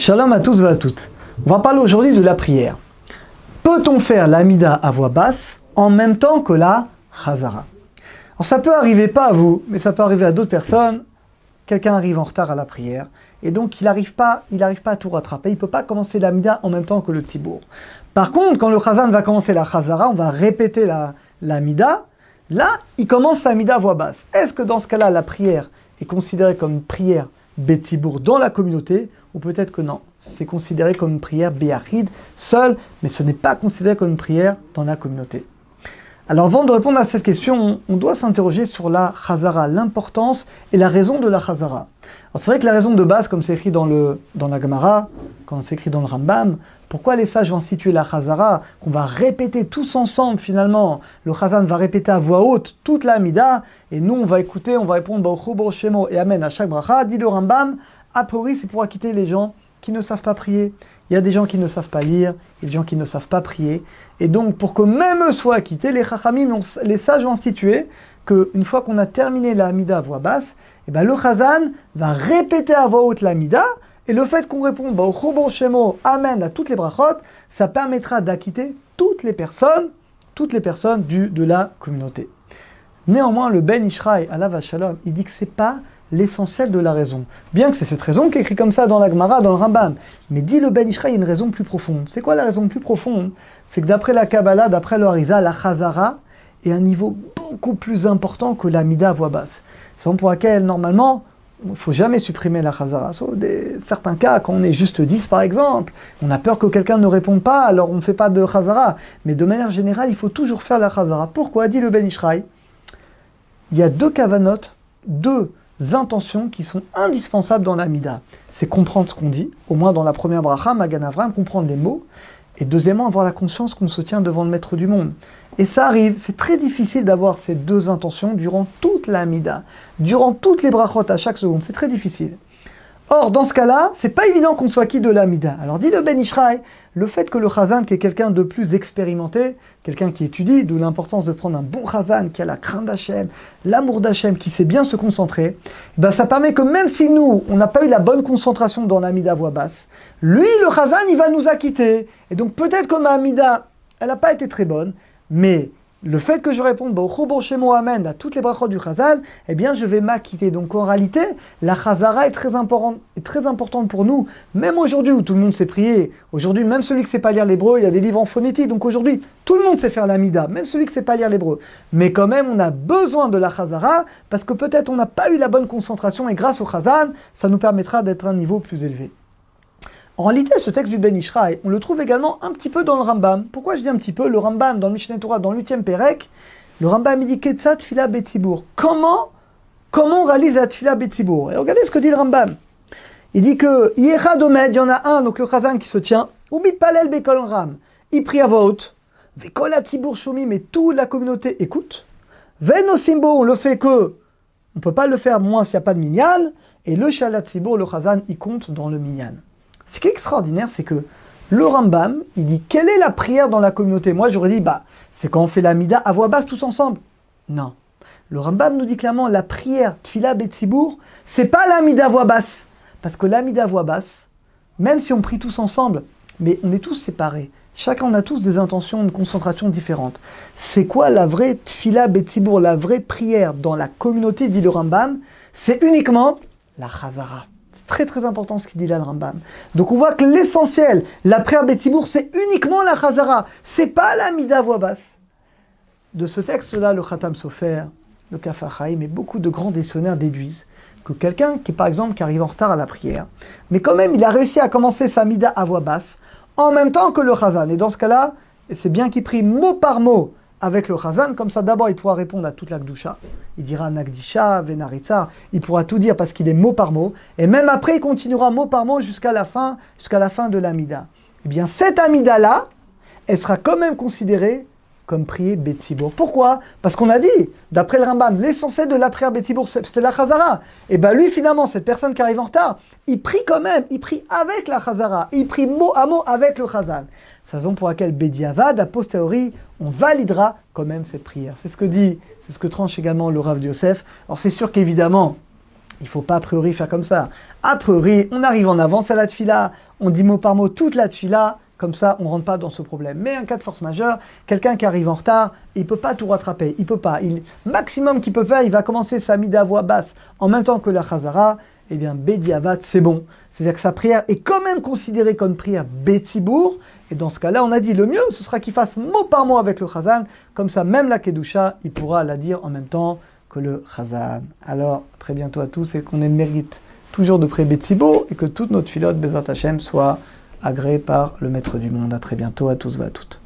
Shalom à tous et à toutes. On va parler aujourd'hui de la prière. Peut-on faire l'Amida à voix basse en même temps que la Chazara? Alors ça peut arriver, pas à vous, mais ça peut arriver à d'autres personnes. Quelqu'un arrive en retard à la prière et donc il n'arrive pas à tout rattraper. Il ne peut pas commencer l'Amida en même temps que le Tibour. Par contre, quand le Chazan va commencer la Chazara, on va répéter l'Amida. Là, il commence l'Amida à voix basse. Est-ce que dans ce cas-là, la prière est considérée comme une prière Betibour dans la communauté, ou peut-être que non, c'est considéré comme une prière Béachid, seule, mais ce n'est pas considéré comme une prière dans la communauté. Alors avant de répondre à cette question, on doit s'interroger sur la Chazara, l'importance et la raison de la Chazara. Alors c'est vrai que la raison de base, comme c'est écrit dans la Gemara, quand c'est écrit dans le Rambam, pourquoi les sages vont instituer la Chazara, qu'on va répéter tous ensemble finalement, le Chazan va répéter à voix haute toute la Amida, et nous on va écouter, on va répondre Baruch Hu, Baruch Shemo et Amen à chaque bracha, dit le Rambam, a priori c'est pour acquitter les gens qui ne savent pas prier. Il y a des gens qui ne savent pas lire, il y a des gens qui ne savent pas prier, et donc pour que même eux soient acquittés, les Chachamim, les sages vont instituer qu'une fois qu'on a terminé la Amida à voix basse, et ben le Chazan va répéter à voix haute la Amida, et le fait qu'on réponde Baruch Hu, Baruch Shemo, Amen à toutes les brachot, ça permettra d'acquitter toutes les personnes de la communauté. Néanmoins, le Ben Ishraï, alav Shalom, il dit que c'est pas l'essentiel de la raison. Bien que c'est cette raison qui est écrite comme ça dans la Gemara, dans le Rambam. Mais dit le Ben Ishraï, il y a une raison plus profonde. C'est quoi la raison plus profonde? C'est que d'après la Kabbalah, d'après le Harizah, la Chazara est un niveau beaucoup plus important que l'Amida à voix basse. C'est pour laquelle, normalement, il ne faut jamais supprimer la Chazara. Sauf certains cas, quand on est juste 10 par exemple, on a peur que quelqu'un ne réponde pas, alors on ne fait pas de Chazara. Mais de manière générale, il faut toujours faire la Chazara. Pourquoi? Dit le Ben Ishraï. Il y a deux kavanot, deux intentions qui sont indispensables dans l'Amida. C'est comprendre ce qu'on dit, au moins dans la première bracha, Magan Avram, comprendre les mots, et deuxièmement, avoir la conscience qu'on se tient devant le maître du monde. Et ça arrive, c'est très difficile d'avoir ces deux intentions durant toute l'Amida, durant toutes les brachot à chaque seconde, c'est très difficile. Or, dans ce cas-là, c'est pas évident qu'on soit qui de l'Amida. Alors dit le Ben Ishraï, le fait que le Chazan, qui est quelqu'un de plus expérimenté, quelqu'un qui étudie, d'où l'importance de prendre un bon Chazan, qui a la crainte d'Hachem, l'amour d'Hachem, qui sait bien se concentrer, ben ça permet que même si nous, on n'a pas eu la bonne concentration dans l'Amida voix basse, lui, le Chazan, il va nous acquitter. Et donc peut-être que ma Amida, elle n'a pas été très bonne, mais le fait que je réponde Baruch Hu, Baruch Shemo, Amen à toutes les brachot du Chazal, eh bien je vais m'acquitter. Donc en réalité, la Chazara est très importante pour nous. Même aujourd'hui où tout le monde sait prier, aujourd'hui même celui qui ne sait pas lire l'hébreu, il y a des livres en phonétique, donc aujourd'hui tout le monde sait faire l'Amida, même celui qui ne sait pas lire l'hébreu. Mais quand même on a besoin de la Chazara, parce que peut-être on n'a pas eu la bonne concentration, et grâce au Chazal, ça nous permettra d'être à un niveau plus élevé. En réalité, ce texte du Ben Ishraï, on le trouve également un petit peu dans le Rambam. Pourquoi je dis un petit peu? Le Rambam, dans le Mishneh Torah, dans le 8e Pérek, le Rambam il dit Ketzat Tfila Betibour. Comment on réalise la Tfila Betibour? Et regardez ce que dit le Rambam. Il dit que Yechad Omed, il y en a un, donc le Chazan qui se tient, ou Mitpalel Bekol Ram, il prie à voix haute, Vekol Atzibour Shomi, mais toute la communauté écoute. Veno Simbo, on le fait que, on ne peut pas le faire moins s'il n'y a pas de minyan, et le Shalat Tzibour, le Chazan, il compte dans le minyan. Ce qui est extraordinaire, c'est que le Rambam, il dit, quelle est la prière dans la communauté? Moi, j'aurais dit, c'est quand on fait la Mida à voix basse tous ensemble. Non. Le Rambam nous dit clairement, la prière Tfila Betsibour, c'est pas la Mida à voix basse. Parce que la Mida à voix basse, même si on prie tous ensemble, mais on est tous séparés. Chacun, on a tous des intentions, une concentration différente. C'est quoi la vraie Tfila Betsibour, la vraie prière dans la communauté, dit le Rambam? C'est uniquement la Chazara. Très très important ce qu'il dit là le Rambam. Donc on voit que l'essentiel, la prière Betibour, c'est uniquement la Chazara, c'est pas la Mida voix basse. De ce texte-là, le Khatam Sofer, le Kaf HaChaim et beaucoup de grands dictionnaires déduisent que quelqu'un qui par exemple qui arrive en retard à la prière, mais quand même il a réussi à commencer sa Mida à voix basse en même temps que le Chazan. Et dans ce cas-là, c'est bien qu'il prie mot par mot avec le Chazan, comme ça d'abord il pourra répondre à toute la Gdusha. Il dira Nagdisha, Venaritza, il pourra tout dire parce qu'il est mot par mot. Et même après, il continuera mot par mot jusqu'à la fin de l'Amida. Eh bien, cette Amida-là, elle sera quand même considérée comme prier Betibour. Pourquoi? Parce qu'on a dit, d'après le Rambam, l'essentiel de la prière Betibour, c'était la Chazara. Et bien lui, finalement, cette personne qui arrive en retard, il prie quand même, il prie avec la Chazara, il prie mot à mot avec le Chazan. C'est la raison pour laquelle Bediavad, a posteriori, on validera quand même cette prière. C'est ce que tranche également le Rav Yosef. Alors c'est sûr qu'évidemment, il ne faut pas a priori faire comme ça. A priori, on arrive en avance à la tfila, on dit mot par mot toute la tfila, comme ça on ne rentre pas dans ce problème. Mais un cas de force majeure, quelqu'un qui arrive en retard, il ne peut pas tout rattraper, il peut pas. Maximum qu'il peut faire, il va commencer sa mida à voix basse en même temps que la chazara, eh bien Bediavat c'est bon. C'est-à-dire que sa prière est quand même considérée comme prière Betzibour, et dans ce cas-là, on a dit le mieux, ce sera qu'il fasse mot par mot avec le chazan, comme ça même la kedusha, il pourra la dire en même temps que le chazan. Alors, très bientôt à tous, et qu'on ait le mérite toujours de prier Betzibour, et que toutes nos filotes Bezat Hashem soient agréées par le Maître du monde. À très bientôt à tous et à toutes.